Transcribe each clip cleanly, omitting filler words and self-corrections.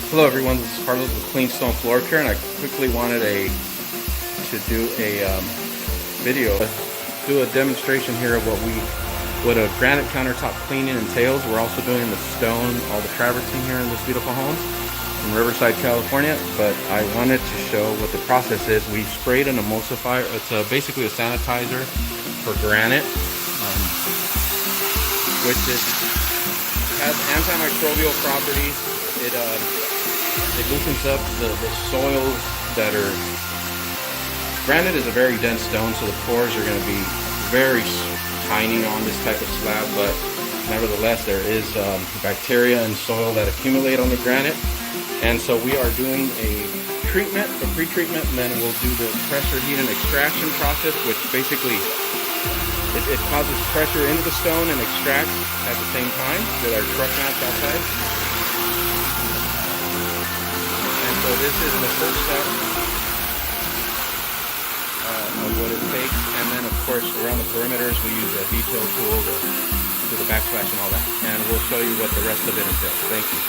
Hello everyone, this is Carlos with CLEANSTONE Floor Care, and I quickly wanted to do a video, do a demonstration here of what a granite countertop cleaning entails. We're also doing the stone, all the travertine here in this beautiful home in Riverside, California. But I wanted to show what the process is. We sprayed an emulsifier. It's basically a sanitizer for granite, which has antimicrobial properties. It loosens up the soils that are... Granite is a very dense stone, so the pores are going to be very tiny on this type of slab, but nevertheless there is bacteria and soil that accumulate on the granite. And so we are doing a treatment, a pre-treatment, and then we'll do the pressure heat and extraction process, which basically it causes pressure into the stone and extracts at the same time with our truck mats outside. So this is the first step of what it takes, and then of course around the perimeters we use a detail tool to do the backsplash and all that, and we'll show you what the rest of it entails. Thank you.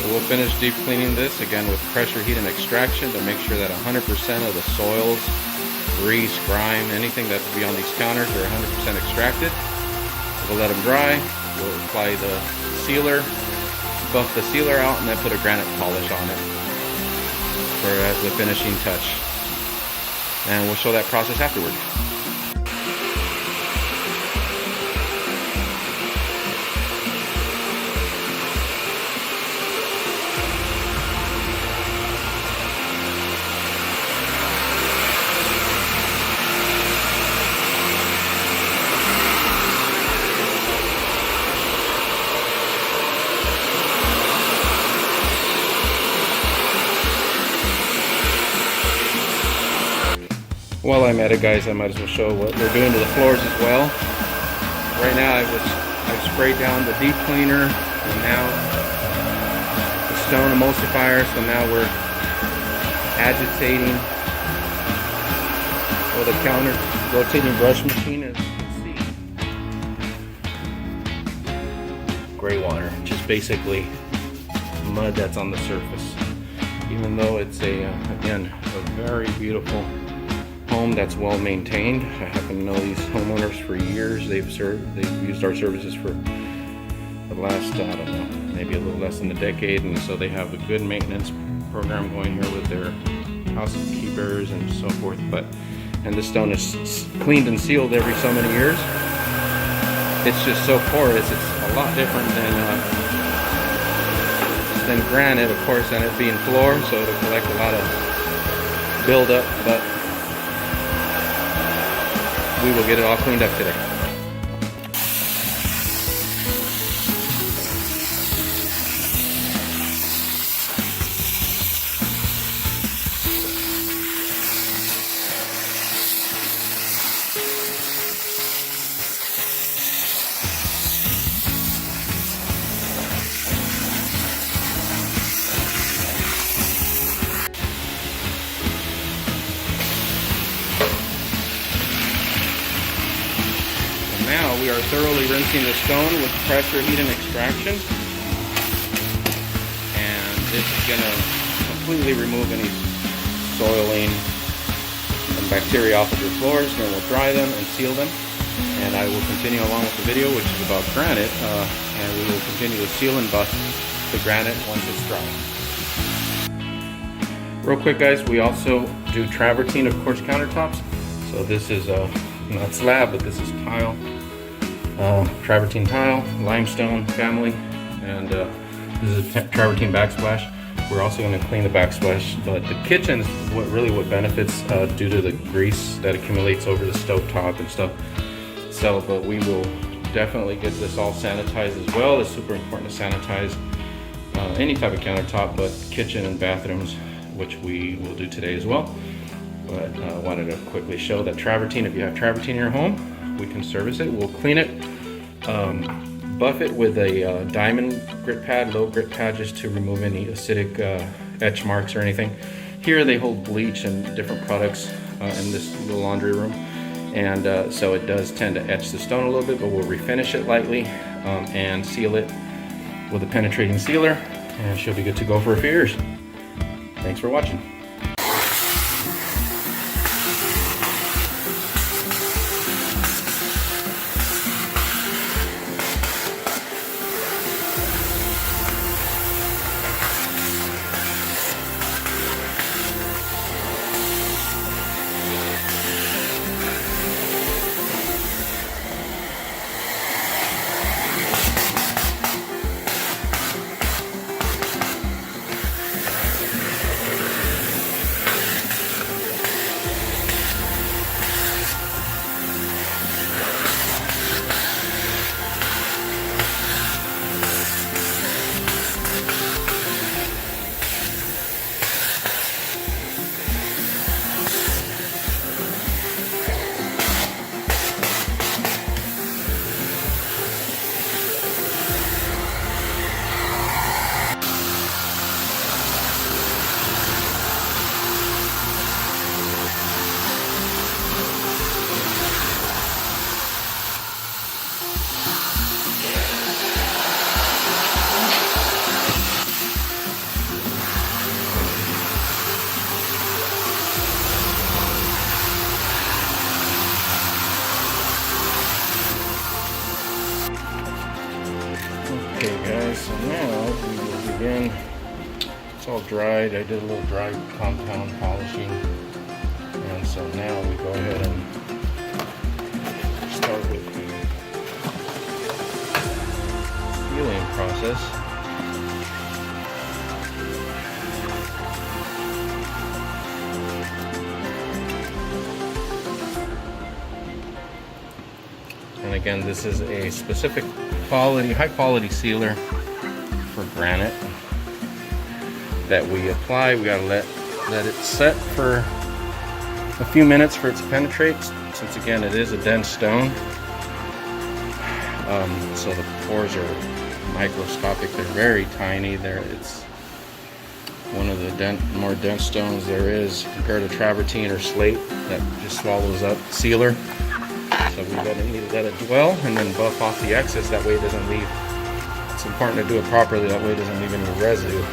We'll finish deep cleaning this again with pressure heat and extraction to make sure that 100% of the soils, grease, grime, anything that will be on these counters are 100% extracted. We'll let them dry. We'll apply the sealer, buff the sealer out, and then put a granite polish on it as the finishing touch. And we'll show that process afterward. While I'm at it, guys, I might as well show what we're doing to the floors as well. Right now I've sprayed down the deep cleaner and now the stone emulsifier, so now we're agitating with a counter rotating brush machine, as you can see. Gray water, just basically mud that's on the surface. Even though it's again a very beautiful home that's well maintained. I happen to know these homeowners for years. They've used our services for the last, I don't know, maybe a little less than a decade, and so they have a good maintenance program going here with their housekeepers and so forth. And the stone is cleaned and sealed every so many years. It's just so porous. It's a lot different than granite, of course, and it being floor, so it'll collect a lot of buildup, but we will get it all cleaned up today. Now we are thoroughly rinsing the stone with pressure heat and extraction, and this is going to completely remove any soiling and bacteria off of your floors. Then we'll dry them and seal them, and I will continue along with the video, which is about granite, and we will continue to seal and buff the granite once it's dry. Real quick, guys, we also do travertine, of course, countertops. So this is not slab, but this is tile. Travertine tile, limestone family, and this is a travertine backsplash. We're also going to clean the backsplash, but the kitchen is what benefits due to the grease that accumulates over the stove top and stuff. itself, but we will definitely get this all sanitized as well. It's super important to sanitize any type of countertop, but kitchen and bathrooms, which we will do today as well. But I wanted to quickly show that travertine, if you have travertine in your home, we can service it. We'll clean it, buff it with a diamond grit pad, low grit pad, just to remove any acidic etch marks or anything. Here they hold bleach and different products in this little laundry room, and so it does tend to etch the stone a little bit, but we'll refinish it lightly and seal it with a penetrating sealer, and she'll be good to go for a few years. Thanks for watching. Okay guys, so now we will begin. It's all dried. I did a little dry compound polishing, and so now we go ahead and start with the sealing process. And again, this is a specific quality, high quality sealer for granite that we apply. We gotta let it set for a few minutes for it to penetrate, since again it is a dense stone. So the pores are microscopic. They're very tiny. It's one of the more dense stones there is compared to travertine or slate that just swallows up sealer. So we need to let it dwell and then buff off the excess. That way it doesn't leave. It's important to do it properly. That way it doesn't leave any residue,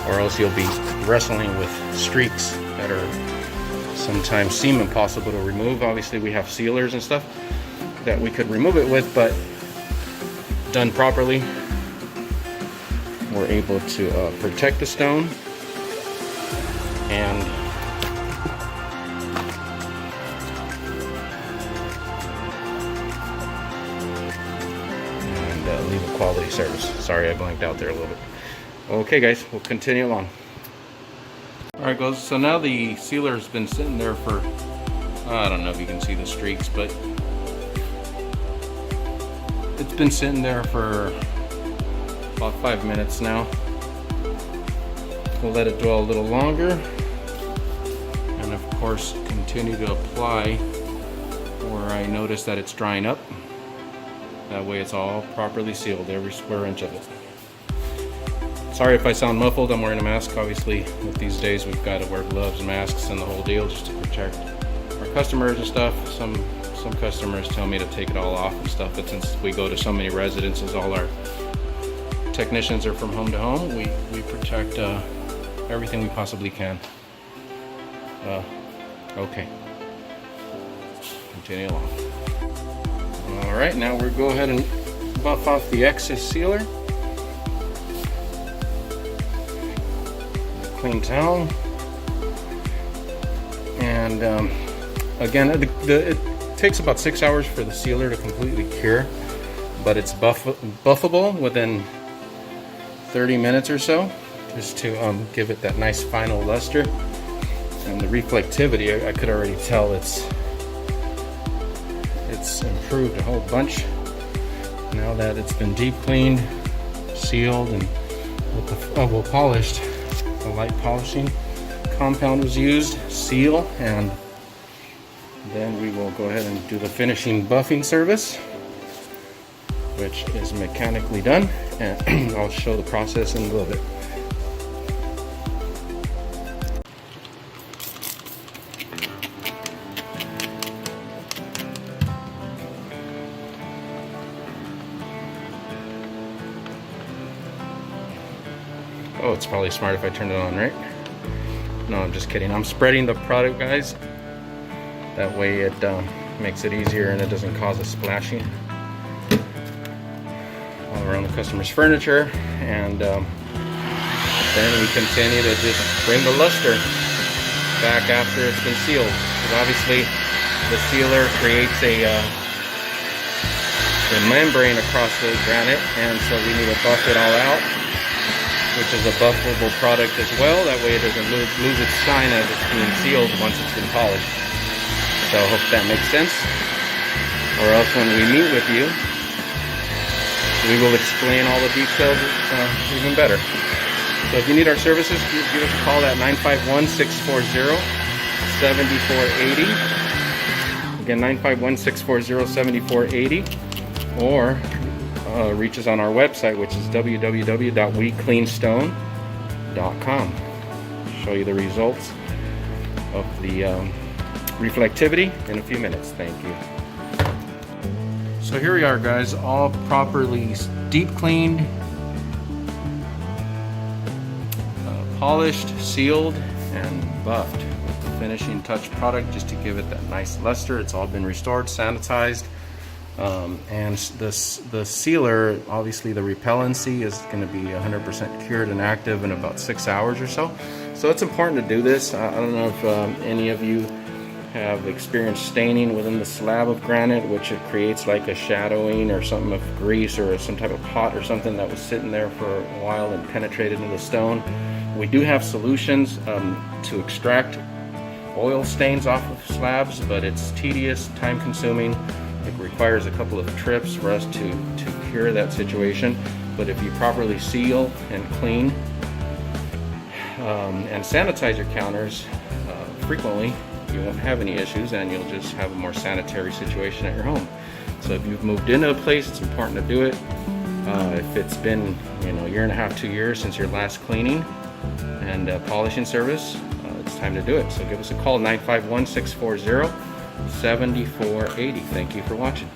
or else you'll be wrestling with streaks that are sometimes seem impossible to remove. Obviously, we have sealers and stuff that we could remove it with, but done properly, we're able to protect the stone and leave a quality service. Sorry, I blanked out there a little bit. Okay guys, we'll continue along. Alright guys, so now the sealer has been sitting there for, I don't know if you can see the streaks, but it's been sitting there for about 5 minutes now. We'll let it dwell a little longer, and of course continue to apply where I notice that it's drying up. That way it's all properly sealed, every square inch of it. Sorry if I sound muffled, I'm wearing a mask. Obviously, with these days we've got to wear gloves, masks, and the whole deal just to protect our customers and stuff. Some customers tell me to take it all off and stuff, but since we go to so many residences, all our technicians are from home to home, we protect everything we possibly can. Okay. Continue along. Alright, now we'll go ahead and buff off the excess sealer. Clean towel. And again, it takes about 6 hours for the sealer to completely cure, but it's buffable within 30 minutes or so, just to give it that nice final luster. And the reflectivity, I could already tell it's it's improved a whole bunch now that it's been deep cleaned, sealed, and well polished. The light polishing compound was used, seal, and then we will go ahead and do the finishing buffing service, which is mechanically done, and I'll show the process in a little bit. Oh, it's probably smart if I turn it on, right? No, I'm just kidding. I'm spreading the product, guys. That way it makes it easier and it doesn't cause a splashing all around the customer's furniture. And then we continue to just bring the luster back after it's been sealed. Because obviously the sealer creates a membrane across the granite, and so we need to buff it all out, which is a buffable product as well. That way it doesn't lose its shine as it's being sealed once it's been polished. So I hope that makes sense. Or else when we meet with you, we will explain all the details even better. So if you need our services, give us a call at 951-640-7480. Again, 951-640-7480. Or reach us on our website, which is www.wecleanstone.com. Show you the results of the reflectivity in a few minutes. Thank you. So here we are, guys, all properly deep cleaned, polished, sealed, and buffed with the finishing touch product just to give it that nice luster. It's all been restored, sanitized. And the sealer, obviously the repellency is going to be 100% cured and active in about 6 hours or so. So it's important to do this. I don't know if any of you have experienced staining within the slab of granite, which it creates like a shadowing or something of grease or some type of pot or something that was sitting there for a while and penetrated into the stone. We do have solutions to extract oil stains off of slabs, but it's tedious, time consuming. It requires a couple of trips for us to cure that situation. But if you properly seal and clean and sanitize your counters frequently, you won't have any issues, and you'll just have a more sanitary situation at your home. So if you've moved into a place, it's important to do it. If it's been, a year and a half, 2 years since your last cleaning and polishing service, it's time to do it. So give us a call, 951-640-7480. Thank you for watching.